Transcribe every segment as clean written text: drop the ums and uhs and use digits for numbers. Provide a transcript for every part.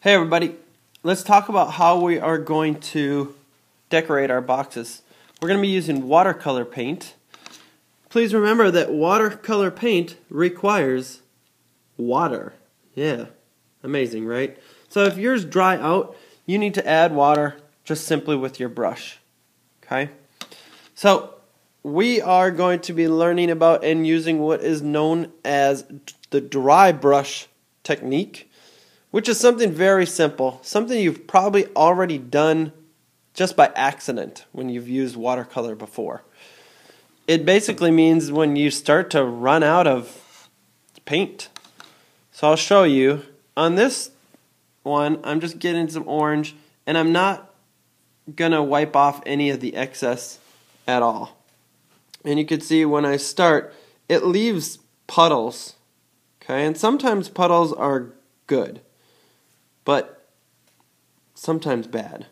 Hey everybody, let's talk about how we are going to decorate our boxes. We're going to be using watercolor paint. Please remember that watercolor paint requires water. Yeah, amazing, right? So if yours dry out, you need to add water just simply with your brush. Okay? So we are going to be learning about and using what is known as the dry brush technique, which is something very simple, something you've probably already done just by accident when you've used watercolor before. It basically means when you start to run out of paint. So I'll show you. On this one, I'm just getting some orange, and I'm not going to wipe off any of the excess at all. And you can see when I start, it leaves puddles. Okay, and sometimes puddles are good, but sometimes bad.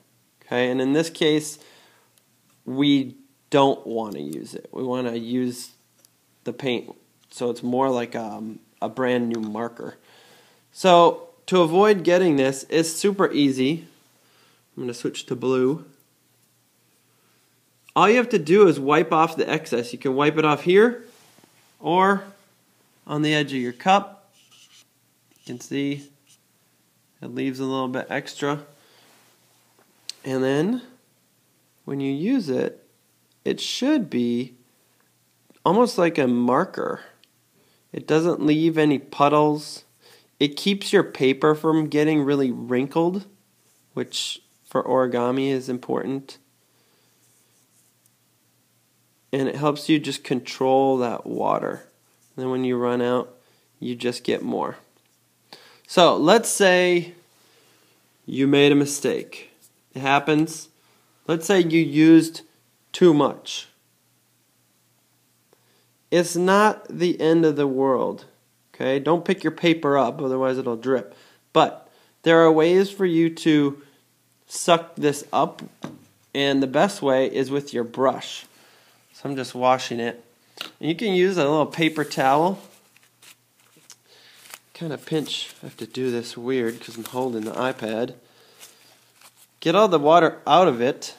Okay, and in this case, we don't want to use it. We want to use the paint so it's more like a brand new marker. So to avoid getting this, it's super easy. I'm going to switch to blue. All you have to do is wipe off the excess. You can wipe it off here or on the edge of your cup. You can see it leaves a little bit extra. And then when you use it, it should be almost like a marker. It doesn't leave any puddles. It keeps your paper from getting really wrinkled, which for origami is important. And it helps you just control that water. And then when you run out, you just get more. So let's say you made a mistake. It happens. Let's say you used too much. It's not the end of the world. Okay? Don't pick your paper up, otherwise it'll drip. But there are ways for you to suck this up, and the best way is with your brush. So I'm just washing it. And you can use a little paper towel. Kind of pinch. I have to do this weird because I'm holding the iPad. Get all the water out of it,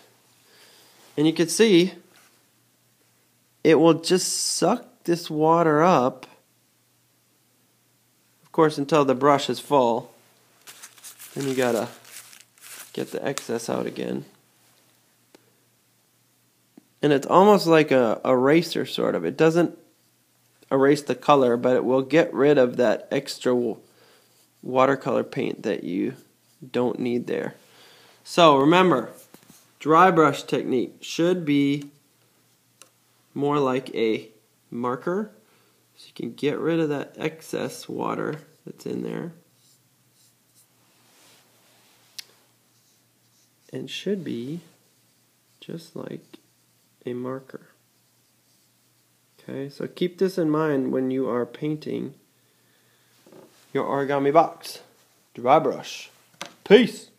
and you can see it will just suck this water up, of course, until the brush is full. Then you gotta get the excess out again. And it's almost like a eraser, sort of. It doesn't erase the color, but it will get rid of that extra watercolor paint that you don't need there. So remember, dry brush technique should be more like a marker, so you can get rid of that excess water that's in there. And should be just like a marker. Okay, so keep this in mind when you are painting your origami box. Dry brush. Peace!